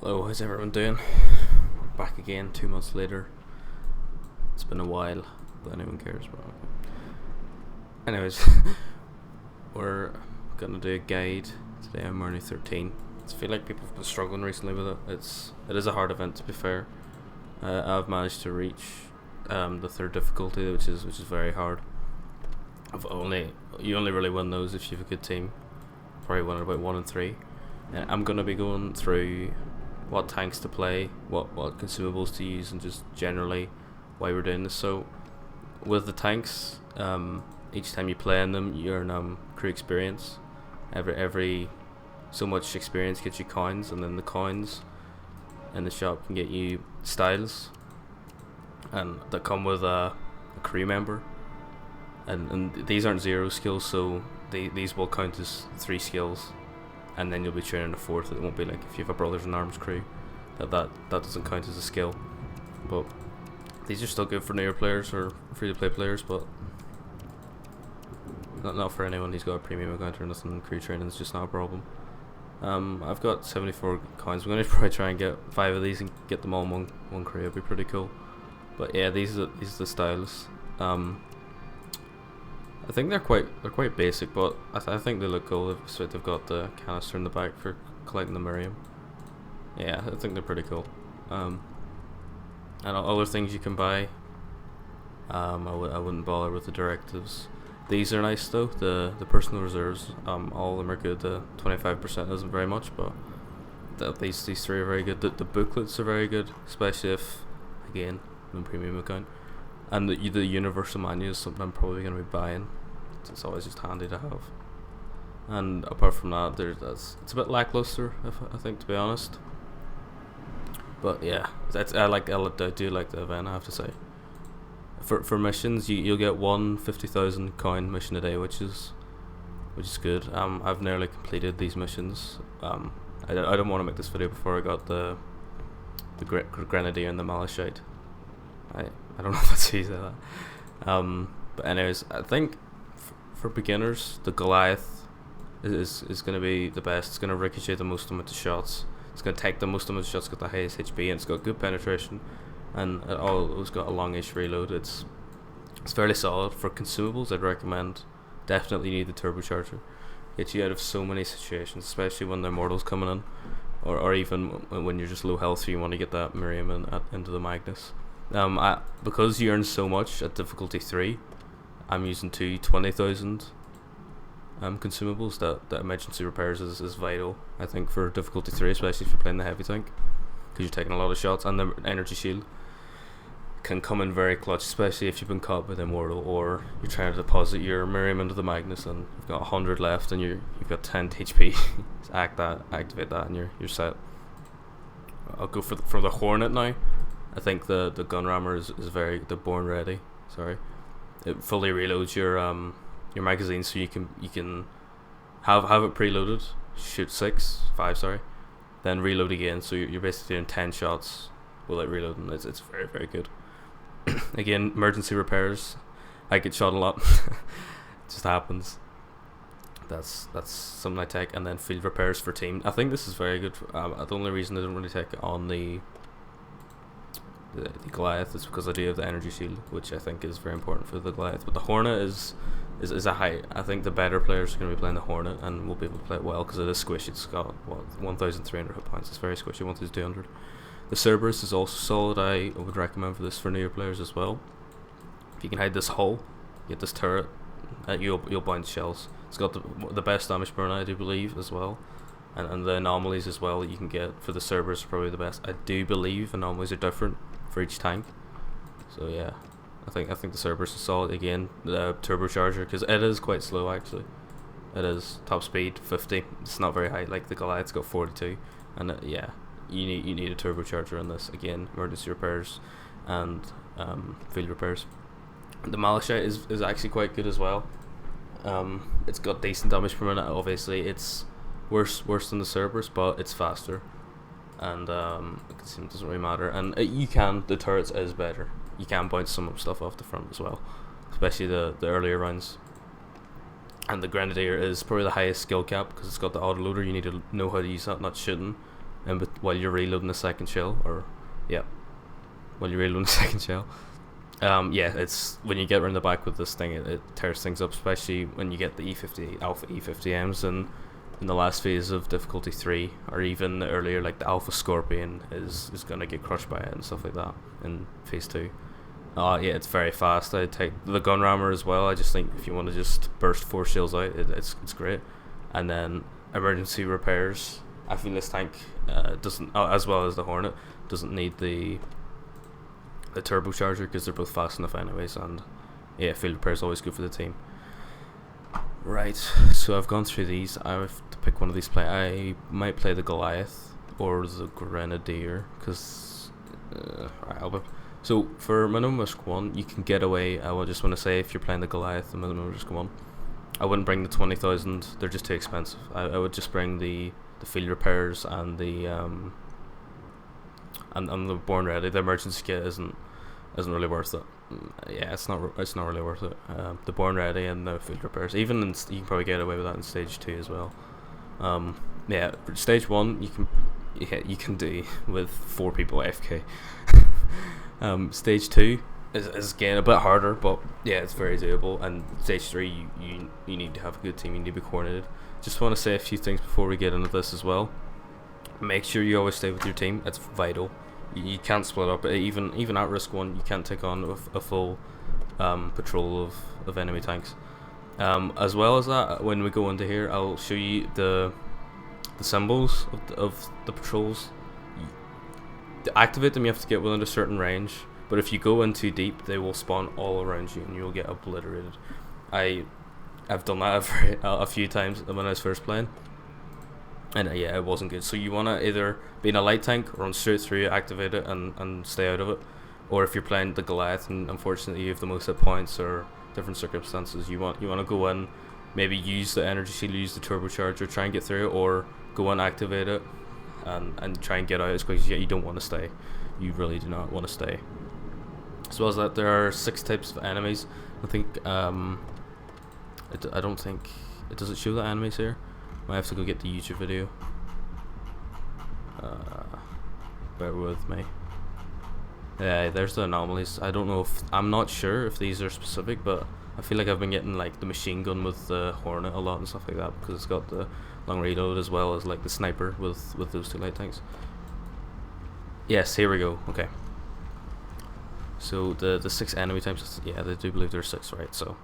Hello, how's everyone doing? Back again 2 months later. It's been a while, but anyone cares. But anyways, we're gonna do a guide today on Mirny-13. I feel like people have been struggling recently with it. It is a hard event, to be fair. I've managed to reach the third difficulty, which is very hard. You only really win those if you have a good team. Probably win about 1 in 3. And I'm gonna be going through what tanks to play, what consumables to use, and just generally why we're doing this. So with the tanks, each time you play in them, you earn crew experience. Every so much experience gets you coins, and then the coins in the shop can get you styles, and that come with a crew member. And these aren't 0 skills, so these will count as 3 skills. And then you'll be training a 4th. It won't be like if you have a Brothers in Arms crew, that doesn't count as a skill. But these are still good for newer players or free to play players, but not for anyone who's got a premium account or nothing. Crew training is just not a problem. I've got 74 coins. I'm gonna probably try and get 5 of these and get them all in one crew. It'd be pretty cool. But yeah, these are the styles. I think they're quite basic, but I think they look cool. So they've got the canister in the back for collecting the Miriam. Yeah, I think they're pretty cool. And other things you can buy. I wouldn't bother with the directives. These are nice though. The personal reserves. All of them are good. The 25% isn't very much, but these 3 are very good. The booklets are very good, especially if, again, no premium account. And the universal manual is something I'm probably going to be buying. It's always just handy to have. And apart from that, it's a bit lackluster, I think, to be honest. But yeah, I do like the event, I have to say. For missions, you'll get one 50,000 coin mission a day, which is good. I've nearly completed these missions. I don't want to make this video before I got the Grenadier and the Malachite. I don't know if that's easy that. But anyways, I think for beginners, the Goliath is going to be the best. It's going to ricochet the most amount of shots. It's going to take the most amount of shots, got the highest HP, and it's got good penetration, and it's got a longish reload. It's fairly solid. For consumables, I'd recommend definitely need the turbocharger. Gets you out of so many situations, especially when the mortals coming in, or even when you're just low health, so you want to get that Miriam into the Magnus. Because you earn so much at difficulty 3, I'm using 20,000 consumables. That emergency repairs is vital, I think, for difficulty 3, especially if you're playing the heavy tank, because you're taking a lot of shots, and the energy shield can come in very clutch, especially if you've been caught by the immortal, or you're trying to deposit your Miriam into the Magnus and you've got 100 left and you've got 10 HP. Just activate that, and you're set. I'll go for the Hornet now. I think the gun rammer is the born ready. Sorry, it fully reloads your magazine, so you can have it preloaded, shoot 5, then reload again. So you're basically doing 10 shots without reloading. It's very, very good. Again, emergency repairs. I get shot a lot. It just happens. That's something I take. And then field repairs for team. I think this is very good. The only reason I don't really take it on the Goliath is because I do have the energy shield, which I think is very important for the Goliath. But the Hornet is a high. I think the better players are going to be playing the Hornet and will be able to play it well, because it is squishy. It's got 1,300 hit points. It's very squishy. 1,200. The Cerberus is also solid. I would recommend for this for newer players as well. If you can hide this hull, get this turret, you'll bounce shells. It's got the best damage burn, I do believe, as well. And the anomalies as well that you can get for the Cerberus are probably the best. I do believe anomalies are different for each tank. So yeah, I think the Cerberus is solid. Again, the turbocharger, because it is quite slow actually. It is top speed 50. It's not very high. Like the Goliath's got 42, and yeah, you need a turbocharger in this. Again, emergency repairs and field repairs. The Malachite is actually quite good as well. It's got decent damage per minute. Obviously, it's worse than the Cerberus, but it's faster, and it doesn't really matter. And the turrets is better. You can bounce some stuff off the front as well, especially the earlier rounds. And the Grenadier is probably the highest skill cap, because it's got the autoloader. You need to know how to use that, not shooting. and while you're reloading the second shell, or yeah, while you're reloading the second shell. Yeah, it's when you get around the back with this thing, it tears things up, especially when you get the E50 Alpha E50Ms and in the last phase of difficulty 3, or even earlier, like the Alpha Scorpion is gonna get crushed by it and stuff like that in phase 2. Yeah, it's very fast. I take the gun rammer as well. I just think if you want to just burst 4 shells out, it's great. And then emergency repairs. I feel this tank doesn't, as well as the Hornet, doesn't need the turbocharger because they're both fast enough anyways. And yeah, field repair is always good for the team. Right, so I've gone through these. I have to pick one of these. I might play the Goliath or the Grenadier because albeit. So for minimum risk 1, you can get away. I just want to say, if you're playing the Goliath, the minimum risk 1, I wouldn't bring the 20,000. They're just too expensive. I would just bring the field repairs and the and the Born Ready. The emergency kit isn't really worth it. Yeah, it's not really worth it. The Born Ready and the field repairs, you can probably get away with that in stage 2 as well. Yeah, stage 1 you can do with 4 people AFK. Stage 2 is again a bit harder, but yeah, it's very doable. And stage 3, you need to have a good team. You need to be coordinated. Just want to say a few things before we get into this as well. Make sure you always stay with your team. It's vital. You can't split up. Even at risk 1, you can't take on a full patrol of enemy tanks. As well as that, when we go into here, I'll show you the symbols of the patrols. To activate them, you have to get within a certain range, but if you go in too deep, they will spawn all around you and you'll get obliterated. I've done that a few times when I was first playing, and yeah, it wasn't good. So you want to either be in a light tank, run straight through it, activate it, and stay out of it. Or if you're playing the Goliath and unfortunately you have the most hit points or different circumstances, you want to go in, maybe use the energy shield, use the turbocharger, try and get through it, or go and activate it and try and get out as quick as you don't want to stay. You really do not want to stay. As well as that, there are 6 types of enemies. I think I don't think it does show the enemies here. I have to go get the YouTube video. Bear with me. Yeah, there's the anomalies. I'm not sure if these are specific, but I feel like I've been getting like the machine gun with the Hornet a lot and stuff like that, because it's got the long reload as well as like the sniper with those 2 light tanks. Yes, here we go. Okay. So the 6 enemy types, yeah, they do believe there's 6, right? So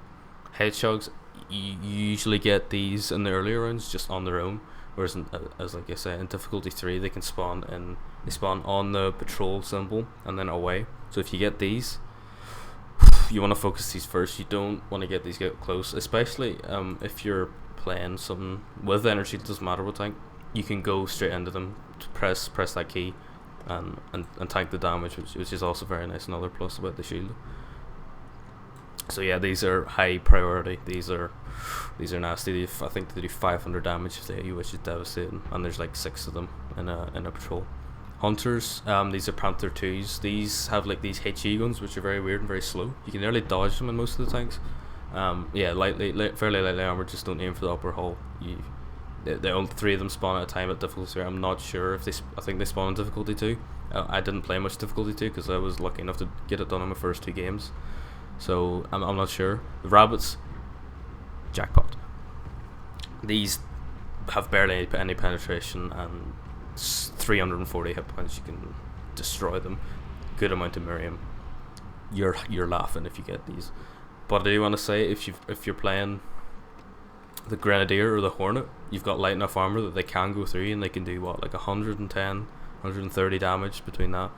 hedgehogs, you usually get these in the earlier rounds just on their own, whereas as like I said, in difficulty 3 they can spawn on the patrol symbol and then away. So if you get these, you want to focus these first. You don't want to get these get close, especially if you're playing something with energy. It doesn't matter what tank, you can go straight into them, press that key and tank the damage, which is also very nice. Another plus about the shield. So yeah, these are high priority. These are nasty. I think they do 500 damage if they hit you, which is devastating. And there's like 6 of them in a patrol. Hunters, these are Panther 2s. These have like these HE guns, which are very weird and very slow. You can nearly dodge them in most of the tanks. Yeah, fairly lightly armored. Just don't aim for the upper hull. The only 3 of them spawn at a time at difficulty 3. I'm not sure if I think they spawn in difficulty 2. I didn't play much difficulty 2 because I was lucky enough to get it done in my first 2 games. So I'm not sure. The rabbits, jackpot. These have barely any penetration and 340 hit points. You can destroy them. Good amount of Miriam. You're laughing if you get these. But I do want to say, if you're playing the Grenadier or the Hornet, you've got light enough armor that they can go through, and they can do what, like 110, 130 damage between that.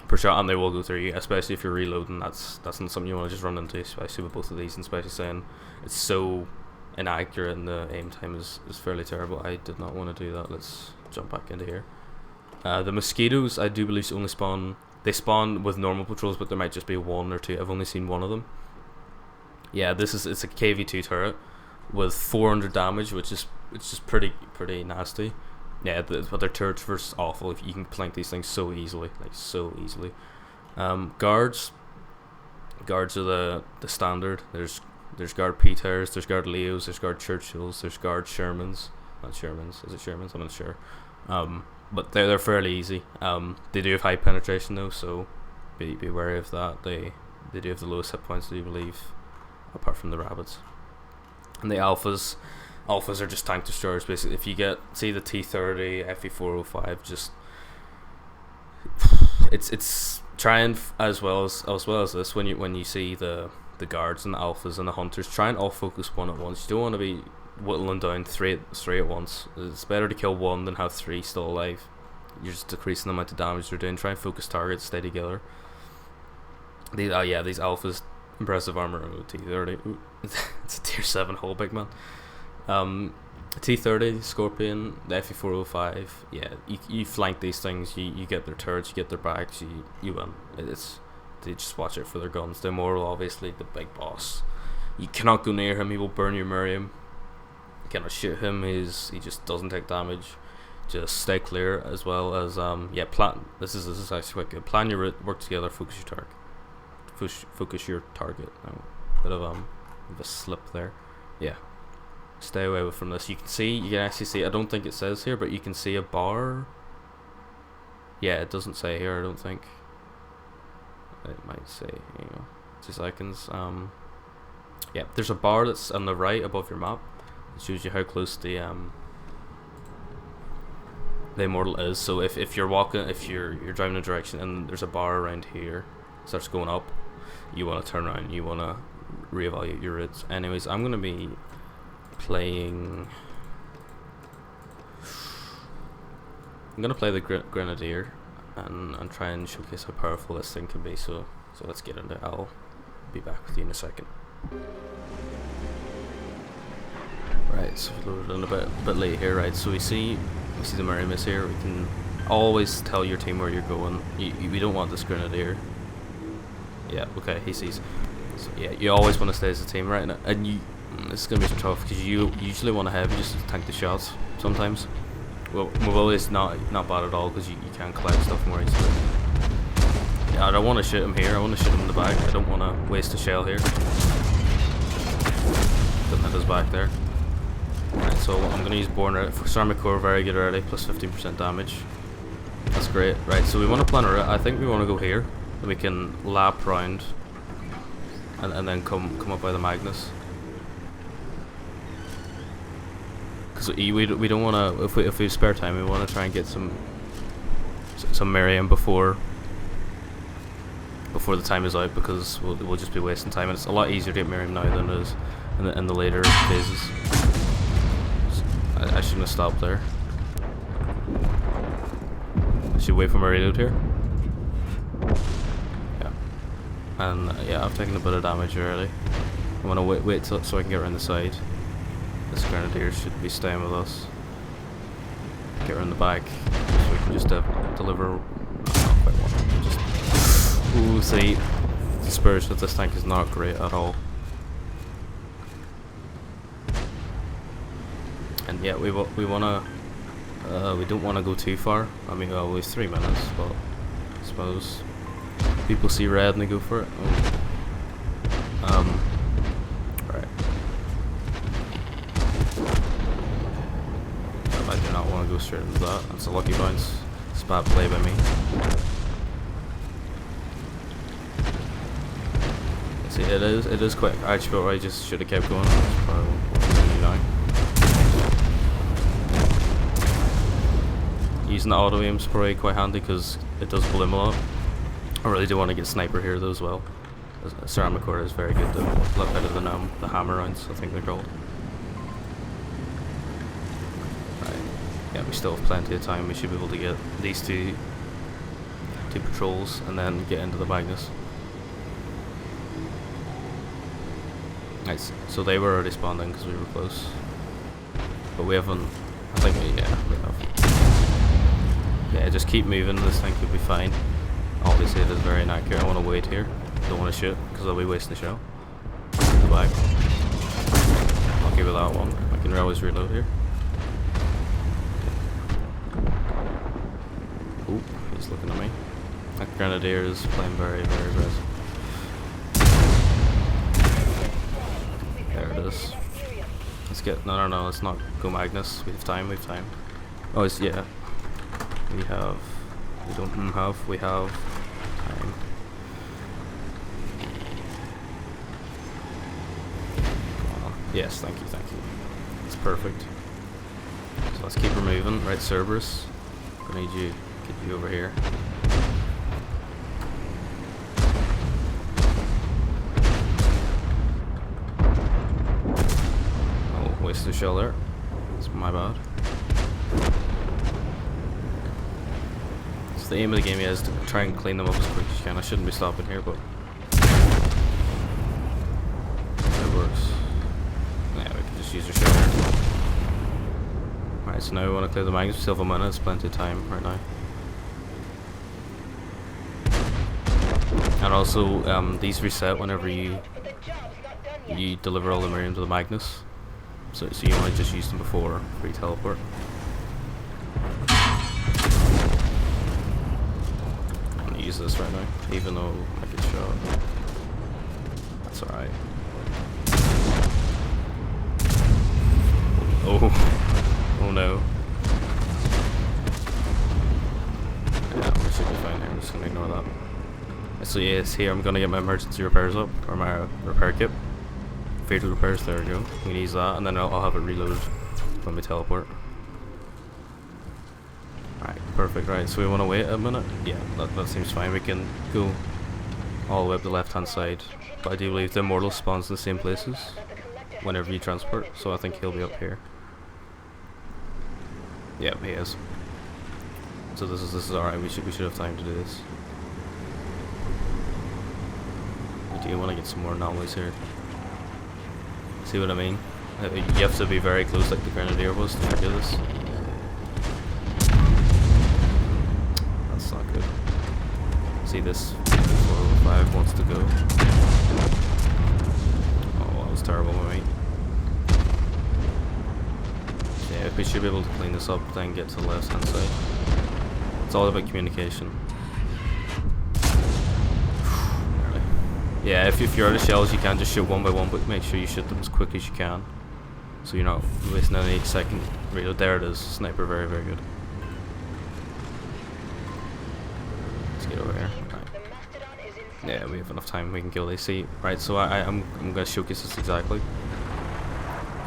Per shot, and they will go through you, especially if you're reloading. That's not something you want to just run into, especially with both of these, and especially saying it's so inaccurate and the aim time is fairly terrible. I did not want to do that. Let's jump back into here. The mosquitoes, I do believe, only spawn. They spawn with normal patrols, but there might just be 1 or 2. I've only seen 1 of them. Yeah, it's a KV2 turret with 400 damage, which is pretty nasty. Yeah, but their turrets were awful. You can plank these things so easily, Guards are the standard. There's guard Peters, there's guard Leos, there's guard Churchills, there's guard Shermans. Not Shermans, is it Shermans? I'm not sure. But they're fairly easy. They do have high penetration though, so be wary of that. They do have the lowest hit points, I do believe, apart from the rabbits. And the alphas are just tank destroyers basically. If you get, see, the T30, FE405, just it's trying as well as this, when you see the guards and the alphas and the hunters, try and all focus one at once. You don't want to be whittling down three at once. It's better to kill one than have three still alive. You're just decreasing the amount of damage they're doing. Try and focus targets, stay together. These alphas, impressive armor. T30, it's a tier 7 hull, big man. T30, Scorpion, the FE405. Yeah, you flank these things. You get their turrets, you get their backs. You win. They just watch out for their guns. The Immortal, obviously the big boss. You cannot go near him. He will burn your Miriam. You cannot shoot him. He just doesn't take damage. Just stay clear, as well as plan. This is actually quite good. Plan your route, work together, focus your target. Focus your target. Oh, bit of a slip there. Yeah. Stay away from this. You can actually see. I don't think it says here, but you can see a bar. Yeah, it doesn't say here. I don't think. It might say. 2 seconds. Yeah, there's a bar that's on the right above your map. It shows you how close the Immortal is. So if you're walking, if you're driving a direction and there's a bar around here, starts going up, you want to turn around. You want to reevaluate your routes. Anyways, I'm gonna be playing. I'm gonna play the Grenadier and try and showcase how powerful this thing can be. So let's get into it. I'll be back with you in a second. Right, so we loaded in a bit late here. Right, so we see the Miriam is here. We can always tell your team where you're going. We don't want this Grenadier. Yeah, okay, he sees. So yeah, you always want to stay as a team, right? And this is gonna be tough because you usually want to have just tank the shots sometimes. Well, Mobile is not bad at all because you can collect stuff more easily. Yeah, I don't want to shoot him here. I want to shoot him in the back. I don't want to waste a shell here. Didn't hit his back there. Right, so I'm gonna use Born Out for Ceramic Core, very good already, plus 15% damage. That's great. Right, so we want to plan a route. I think we want to go here. And we can lap round and then come up by the Magnus. Because we don't want to, if we have spare time, we want to try and get some Miriam before the time is out, because we'll just be wasting time, and it's a lot easier to get Miriam now than it is in the later phases. I shouldn't have stopped there. I should wait for my reload here. Yeah, and yeah, I've taken a bit of damage already. I want to wait so I can get around the side. This Grenadier should be staying with us. Get around the back so we can just deliver. Not quite one. Just see, the dispersion of this tank is not great at all. And yeah, we wanna we don't want to go too far. I mean, well, we have 3 minutes, but I suppose people see red and they go for it. Right. I do not want to go straight into that. That's a lucky bounce. It's a bad play by me. See, it is quick. I actually thought I just should have kept going. That's probably now. Using the auto aim is probably quite handy because it does bloom a lot. I really do want to get sniper here though as well. Ceramic core is very good though, a lot better than the hammer rounds, I think they're called. Right, yeah, we still have plenty of time. We should be able to get these two patrols and then get into the Magnus. Nice. So they were already spawned in because we were close, but we haven't. I think we have. Yeah, just keep moving. This thing could be fine. Obviously, it is very inaccurate. I want to wait here. Don't want to shoot because I'll be wasting the shell. In the back. I'll give it that one. I can always reload here. Oop, he's looking at me. That Grenadier is playing very, very aggressive. There it is. Let's get. No, let's not go Magnus. We have time. Oh, yeah. We don't have, we have time. Yes, thank you. It's perfect. So let's keep her moving. Right, Cerberus. I need you, get you over here. Oh, wasted a shell there. That's my bad. So the aim of the game is to try and clean them up as quick as you can. I shouldn't be stopping here, but it works. Yeah, we can just use a shell here. Alright, so now we want to clear the magnets. We still have a minute. It's plenty of time right now. And also, these reset whenever you deliver all the Miriam to the Magnus. So you want to just use them before you teleport. I'm gonna use this right now, even though I get shot. That's alright. Oh no. Yeah, we should be fine here. I'm just gonna ignore that. So yes, here I'm gonna get my emergency repairs up, or my repair kit. Fatal repairs, there we go. We can use that, and then I'll have it reloaded when we teleport. Alright, perfect. Right, so we want to wait a minute? Yeah, that seems fine. We can go all the way up the left hand side. But I do believe the immortal spawns in the same places whenever you transport, so I think he'll be up here. Yep, he is. So this is alright, we should have time to do this. We do want to get some more anomalies here. See what I mean? You have to be very close like the Grenadier was to do this. That's not good. See this 405 wants to go. Oh, that was terrible of me. Yeah, we should be able to clean this up, then get to the left hand side. It's all about communication. Yeah, if you're out of shells, you can just shoot one by one, but make sure you shoot them as quick as you can, so you're not wasting any second reload. There it is, sniper, very good. Let's get over here. Right. Yeah, we have enough time. We can kill these. See, right? So I'm gonna showcase this exactly.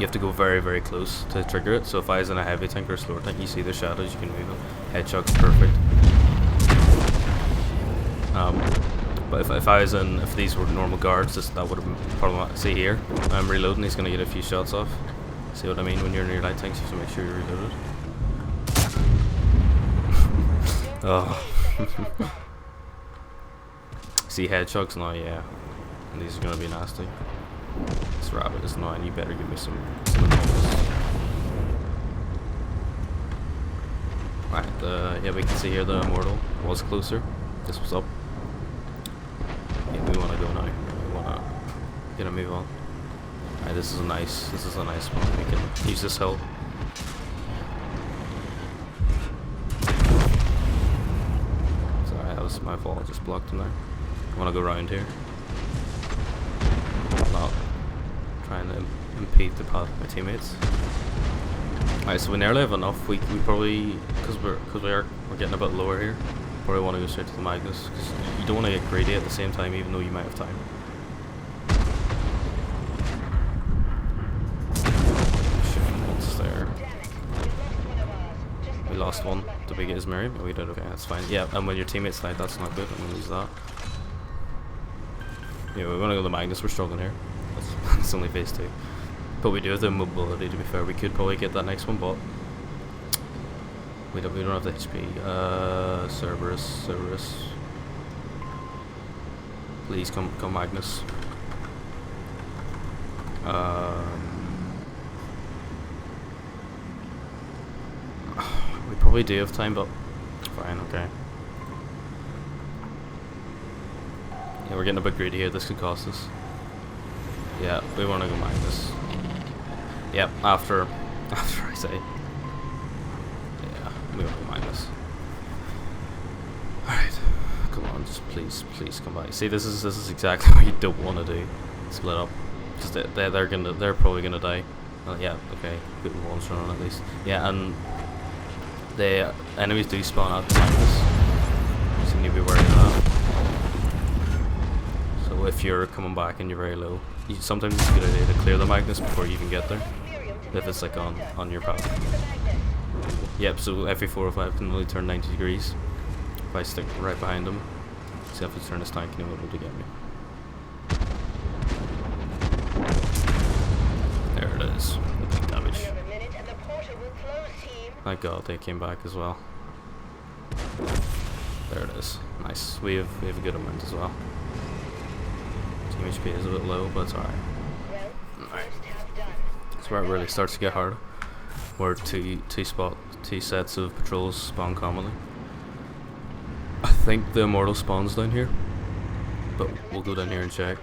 You have to go very close to trigger it. So if I was in a heavy tank or a slower tank, you see the shadows, you can move it. Headshot's perfect. But if these were normal guards, that would have been problematic. See here, I'm reloading, he's going to get a few shots off. See what I mean? When you're near light tanks, you have to make sure you're reloaded. Oh. See headshots now, yeah. And these are going to be nasty. This rabbit is annoying, you better give me some Right, yeah, we can see here the immortal was closer. This was up. Yeah, we want to go now. We want to get a move on. Alright, this is a nice one. We can use this hill. Sorry, that was my fault. I just blocked him there. I want to go around here. Not trying to impede the path of my teammates. Alright, so we nearly have enough. We probably, because we're getting a bit lower here. Probably want to go straight to the Magnus, because you don't want to get greedy at the same time, even though you might have time. What's there? We lost one. Did we get his Miriam? Oh, we did. Okay, that's fine. Yeah, and when your teammates died, that's not good. I'm gonna lose that. Yeah, we want to go to the Magnus. We're struggling here. That's only phase 2, but we do have the mobility. To be fair, we could probably get that next one, but we don't have the HP. Cerberus. Please come Magnus. We probably do have time, but fine, okay. Yeah, we're getting a bit greedy here. This could cost us. Yeah, we want to go Magnus. Yep, after I say. We want to Magnus. Alright, come on, just please come back. See, this is exactly what you don't want to do. Split up, because they're probably gonna die. Yeah, okay, good ones running at least. Yeah, and The enemies do spawn out behind us, so you need to be wary of that. So if you're coming back and you're very low, sometimes it's a good idea to clear the Magnus before you even get there, if it's like on your path. Yep, so every 4 or 5 can only turn 90 degrees. If I stick right behind him, see if I turn his tank and he won't be able to get me. There it is, the big damage. Thank God they came back as well. There it is. Nice. We have a good amount as well. Team HP is a bit low, but it's alright. Alright. That's where it really starts to get hard. Where two sets of patrols spawn commonly. I think the Immortal spawns down here, but we'll go down here and check.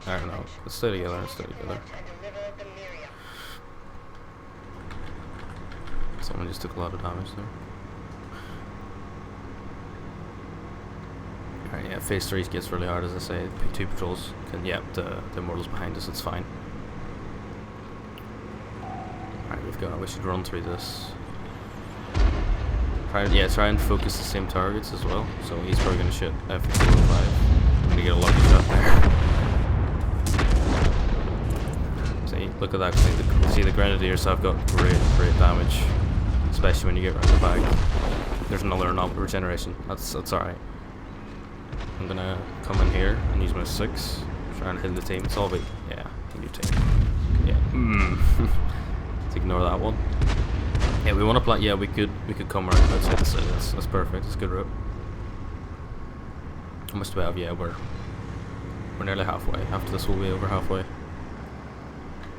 I don't know. Let's stay together. Let's stay together. Someone just took a lot of damage there. Alright, yeah, phase 3 gets really hard, as I say. 2 patrols can, yep, the Immortals behind us, it's fine. Alright, we should run through this. Try and focus the same targets as well. So he's probably going to shoot F4 or 5. I'm going to get a lucky shot there. See, look at that thing. See, the Grenadiers have got great damage. Especially when you get around the back. There's another regeneration. That's alright. I'm gonna come in here and use my 6. Try and hit the team. It's all about, yeah, new team. Yeah. Let's ignore that one. Yeah, we want to play. Yeah, we could come around outside the city. That's perfect. It's a good route. How much do we have? Yeah, we're nearly halfway. After this, we'll be over halfway.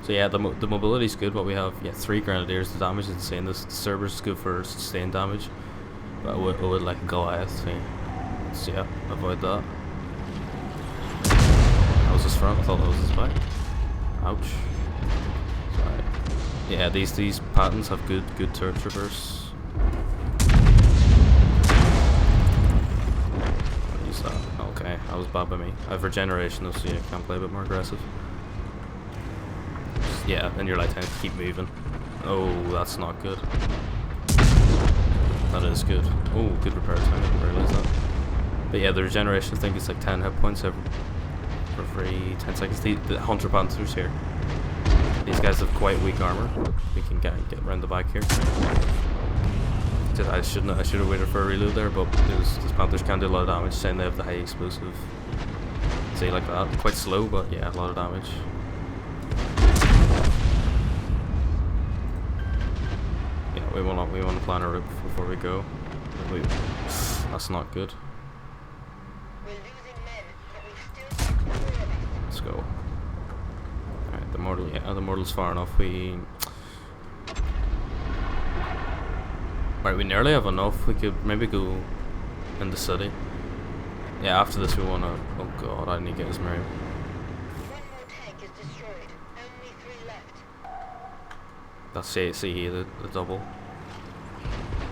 So yeah, the mobility is good. What we have, yeah, 3 Grenadiers. The damage is insane. The Cerberus is good for sustained damage, but I would like Goliath. So yeah, avoid that. That was his front. I thought that was his back. Ouch. Sorry. Yeah, these patents have good turret traverse. I'll use that. Okay, that was bad by me. I have regeneration though, so yeah, I can play a bit more aggressive. Yeah, then your light tank keep moving. Oh, that's not good. That is good. Oh, good repair time. I didn't realize that. But yeah, the regeneration, I think it's like 10 hit points every 10 seconds. The Hunter Panthers here. These guys have quite weak armor. We can get around the back here. I should have waited for a reload there, but these Panthers can do a lot of damage. Saying they have the high explosive. Say like that. Quite slow, but yeah, a lot of damage. We want to plan a route before we go. That's not good. Let's go. Alright, the mortal. Yeah, the mortal's far enough. Right, we nearly have enough. We could maybe go in the city. Yeah, after this we want to. Oh god, I need to get his Mirny. That's see here, the double.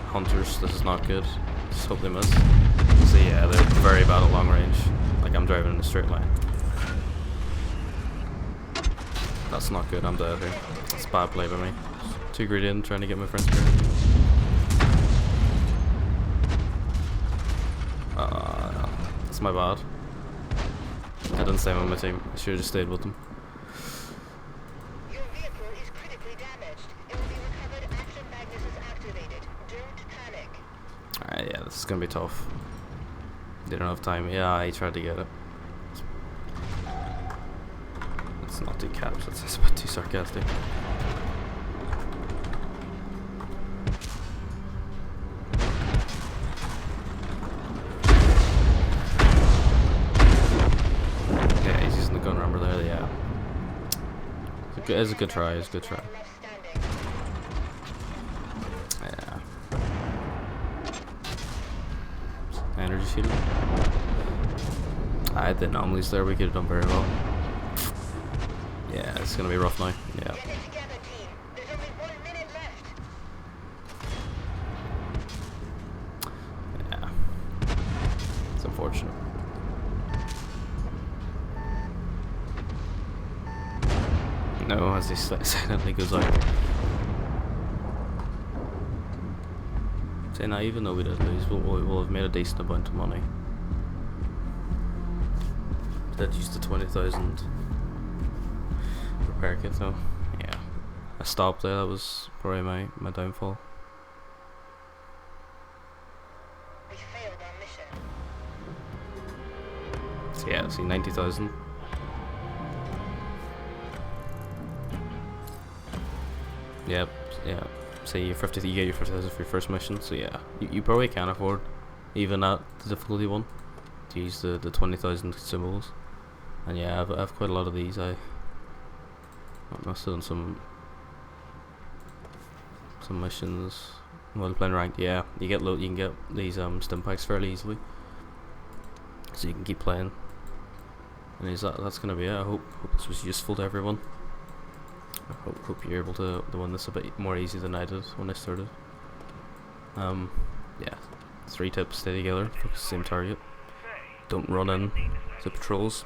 Hunters, this is not good. Just hope they miss. So yeah, they're very bad at long range. Like I'm driving in a straight line. That's not good, I'm dead here. That's bad play by me. Too greedy in trying to get my friends here. That's my bad. I didn't stay with my team. I should have just stayed with them. Alright, yeah, this is gonna be tough. They don't have time. Yeah, he tried to get it. It's not too caps, it's a bit too sarcastic. Yeah, he's using the gun armor there, yeah. It's a good try, it's a good try. Energy shield. I had the anomalies there, we could have done very well. Yeah, it's gonna be rough now. Yeah. Yeah. It's unfortunate. No, as he silently goes out. say now, even though we did lose, we'll have made a decent amount of money. Did use the 20,000 repair kit though. Yeah, I stopped there. That was probably my downfall. We failed our mission. So yeah, see 90,000. Yep, yeah. Say you get your 50,000 for your first mission. So yeah, you probably can afford, even at the difficulty one, to use the 20,000 consumables. And yeah, I've quite a lot of these. I must have done some missions while playing ranked. Yeah, you can get these stim packs fairly easily, so you can keep playing. And that's gonna be it. I hope this was useful to everyone. I hope you're able to win this a bit more easy than I did when I started. Yeah, 3 tips: stay together, focus the same target, don't run in to patrols.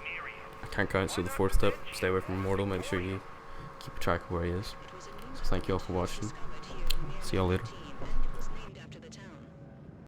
I can't cancel the 4th tip: stay away from Immortal. Make sure you keep track of where he is. So thank you all for watching. See y'all later.